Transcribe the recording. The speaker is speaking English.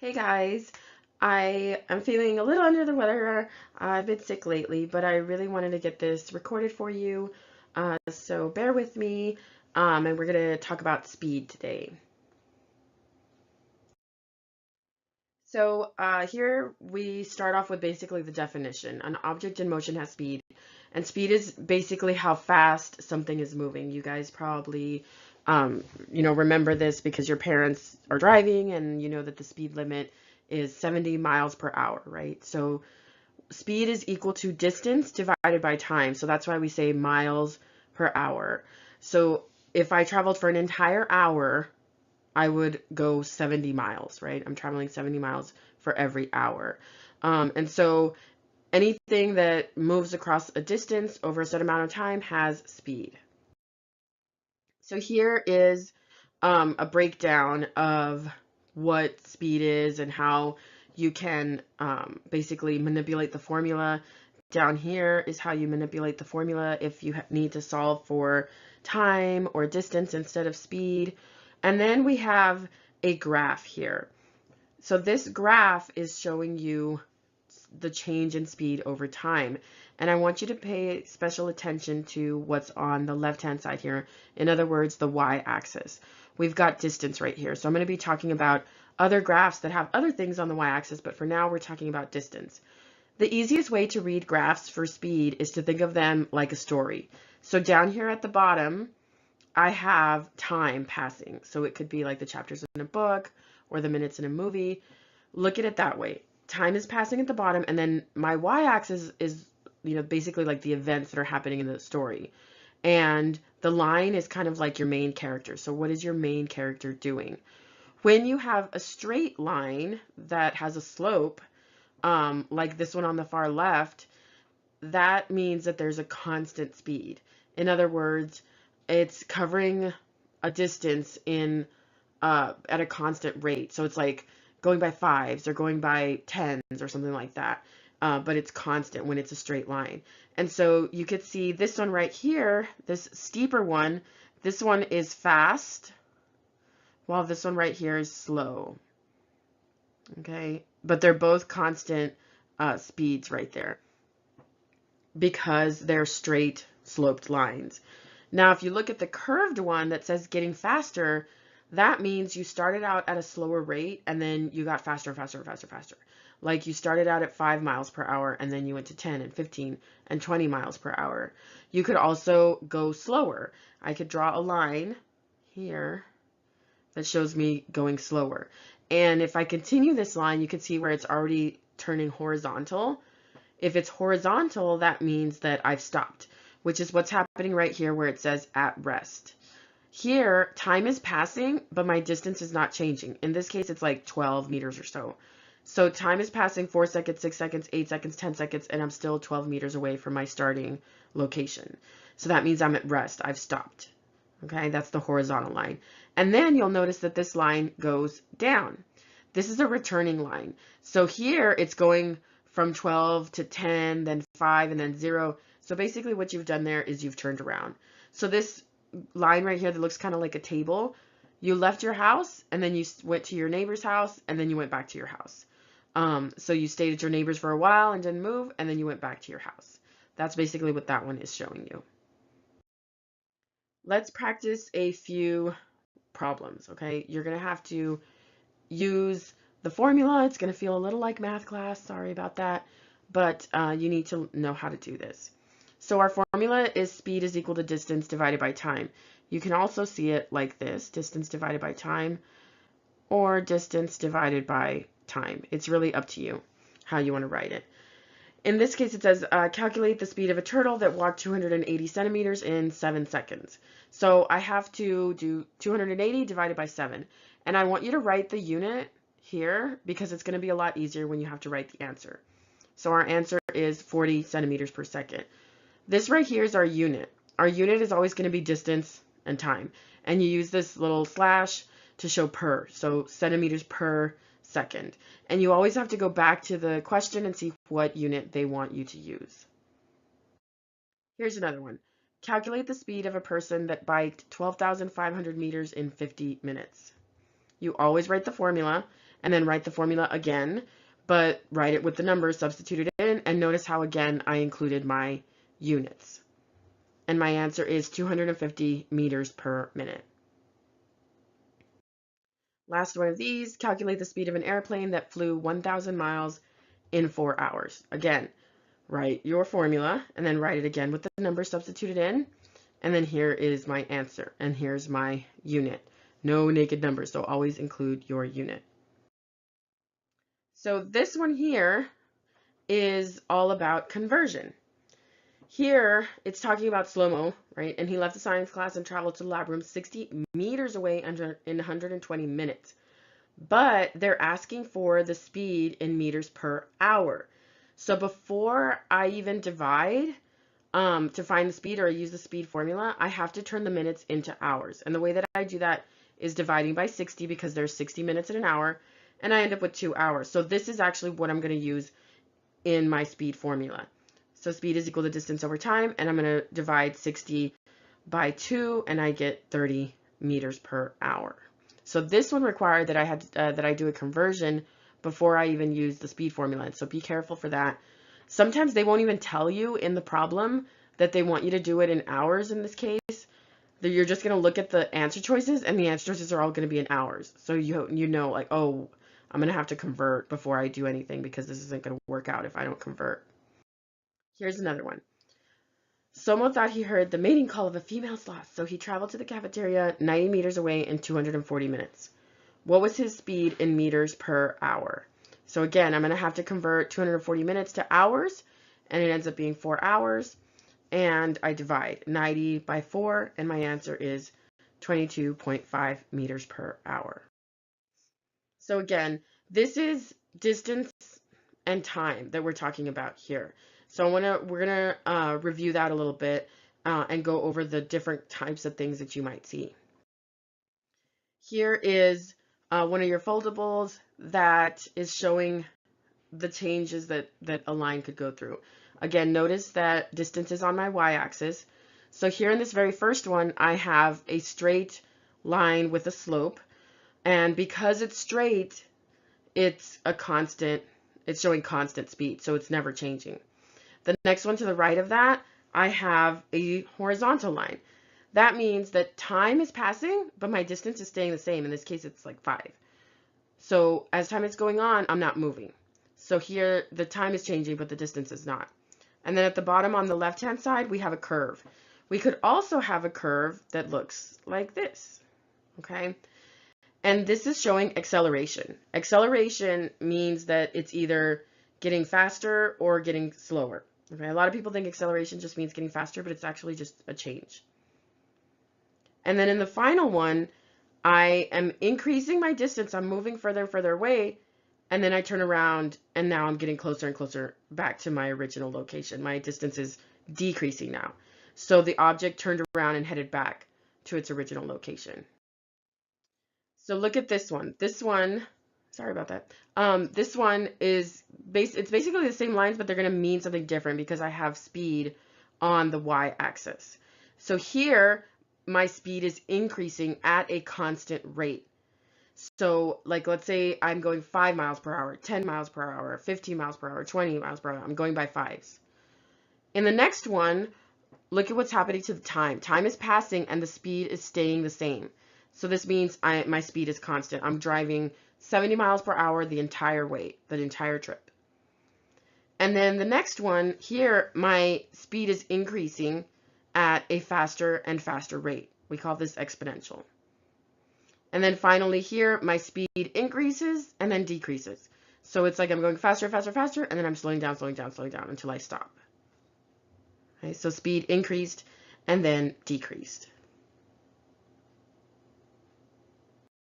Hey guys, I am feeling a little under the weather. I've been sick lately, but I really wanted to get this recorded for you. So bear with me, and we're going to talk about speed today. So here we start off with basically the definition. An object in motion has speed, and speed is basically how fast something is moving. You guys probably, remember this because your parents are driving and you know that the speed limit is 70 miles per hour, right? So speed is equal to distance divided by time. So that's why we say miles per hour. So if I traveled for an entire hour, I would go 70 miles, right? I'm traveling 70 miles for every hour. And so anything that moves across a distance over a set amount of time has speed. So here is a breakdown of what speed is and how you can basically manipulate the formula. Down here is how you manipulate the formula if you need to solve for time or distance instead of speed. And then we have a graph here. So this graph is showing you the change in speed over time. And I want you to pay special attention to what's on the left-hand side here. In other words, the y-axis. We've got distance right here. So I'm going to be talking about other graphs that have other things on the y-axis, but for now we're talking about distance. The easiest way to read graphs for speed is to think of them like a story. So down here at the bottom, I have time passing. So it could be like the chapters in a book or the minutes in a movie. Look at it that way. Time is passing at the bottom, and then my y-axis is, basically like the events that are happening in the story. And the line is kind of like your main character. So what is your main character doing? When you have a straight line that has a slope, like this one on the far left, that means that there's a constant speed. In other words, it's covering a distance in at a constant rate. So it's like going by fives or going by tens or something like that. But it's constant when it's a straight line. And so you could see this one right here, this steeper one, this one is fast, while this one right here is slow. Okay, but they're both constant speeds right there because they're straight sloped lines. Now, if you look at the curved one that says getting faster, that means you started out at a slower rate and then you got faster, faster, faster, faster. Like you started out at 5 miles per hour and then you went to 10 and 15 and 20 miles per hour. You could also go slower. I could draw a line here that shows me going slower. And if I continue this line, you can see where it's already turning horizontal. If it's horizontal, that means that I've stopped, which is what's happening right here where it says at rest. Here, time is passing, but my distance is not changing. In this case, it's like 12 meters or so. So time is passing 4 seconds, 6 seconds, 8 seconds, 10 seconds, and I'm still 12 meters away from my starting location. So that means I'm at rest. I've stopped. Okay, that's the horizontal line. And then you'll notice that this line goes down. This is a returning line. So here it's going from 12 to 10, then 5, and then 0. So basically what you've done there is you've turned around. So this line right here that looks kind of like a table, you left your house, and then you went to your neighbor's house, and then you went back to your house. So you stayed at your neighbor's for a while and didn't move, and then you went back to your house. That's basically what that one is showing you. Let's practice a few problems, okay? You're going to have to use the formula. It's going to feel a little like math class. Sorry about that. But you need to know how to do this. So our formula is speed is equal to distance divided by time. You can also see it like this, distance divided by time, or distance divided by time. It's really up to you how you want to write it. In this case, it says calculate the speed of a turtle that walked 280 centimeters in 7 seconds. So I have to do 280 divided by 7. And I want you to write the unit here because it's going to be a lot easier when you have to write the answer. So our answer is 40 centimeters per second. This right here is our unit. Our unit is always going to be distance and time. And you use this little slash to show per. So centimeters per second. And you always have to go back to the question and see what unit they want you to use. Here's another one. Calculate the speed of a person that biked 12,500 meters in 50 minutes. you always write the formula and then write the formula again, but write it with the numbers substituted in, and notice how again I included my units. And my answer is 250 meters per minute. Last one of these, calculate the speed of an airplane that flew 1,000 miles in 4 hours. Again, write your formula and then write it again with the number substituted in. And then here is my answer. And here's my unit. No naked numbers, so always include your unit. So this one here is all about conversion. Here, it's talking about slow-mo, right? And he left the science class and traveled to the lab room 60 meters away in 120 minutes. But they're asking for the speed in meters per hour. So before I even divide to find the speed, or use the speed formula, I have to turn the minutes into hours. And the way that I do that is dividing by 60, because there's 60 minutes in an hour, and I end up with 2 hours. So this is actually what I'm going to use in my speed formula. So speed is equal to distance over time, and I'm going to divide 60 by 2, and I get 30 meters per hour. So this one required that I do a conversion before I even use the speed formula. So be careful for that. Sometimes they won't even tell you in the problem that they want you to do it in hours in this case. You're just going to look at the answer choices, and the answer choices are all going to be in hours. So you know, like, oh, I'm going to have to convert before I do anything, because this isn't going to work out if I don't convert. Here's another one. Someone thought he heard the mating call of a female sloth, so he traveled to the cafeteria 90 meters away in 240 minutes. What was his speed in meters per hour? So again, I'm going to have to convert 240 minutes to hours, and it ends up being 4 hours. And I divide 90 by 4, and my answer is 22.5 meters per hour. So again, this is distance and time that we're talking about here. So we're gonna review that a little bit and go over the different types of things that you might see. Here is one of your foldables that is showing the changes that a line could go through. Again, notice that distance is on my y-axis. So here in this very first one, I have a straight line with a slope. And because it's straight, it's a constant, it's showing constant speed, so it's never changing. The next one to the right of that, I have a horizontal line. That means that time is passing, but my distance is staying the same. In this case, it's like 5. So as time is going on, I'm not moving. So here, the time is changing, but the distance is not. And then at the bottom on the left-hand side, we have a curve. We could also have a curve that looks like this, okay? And this is showing acceleration. Acceleration means that it's either getting faster or getting slower. Okay, a lot of people think acceleration just means getting faster, but it's actually just a change. And then in the final one, I am increasing my distance. I'm moving further and further away, and then I turn around, and now I'm getting closer and closer back to my original location. My distance is decreasing now. So the object turned around and headed back to its original location. So look at this one. This one, sorry about that. This one is it's basically the same lines, but they're going to mean something different because I have speed on the y-axis. So here, my speed is increasing at a constant rate. So like, let's say I'm going 5 miles per hour, 10 miles per hour, 15 miles per hour, 20 miles per hour. I'm going by 5s. In the next one, look at what's happening to the time. Time is passing and the speed is staying the same. So this means my speed is constant. I'm driving 70 miles per hour the entire way, the entire trip. And then the next one here, my speed is increasing at a faster and faster rate. We call this exponential. And then finally here, my speed increases and then decreases. So it's like I'm going faster, faster, faster, and then I'm slowing down, slowing down, slowing down until I stop. Okay, so speed increased and then decreased.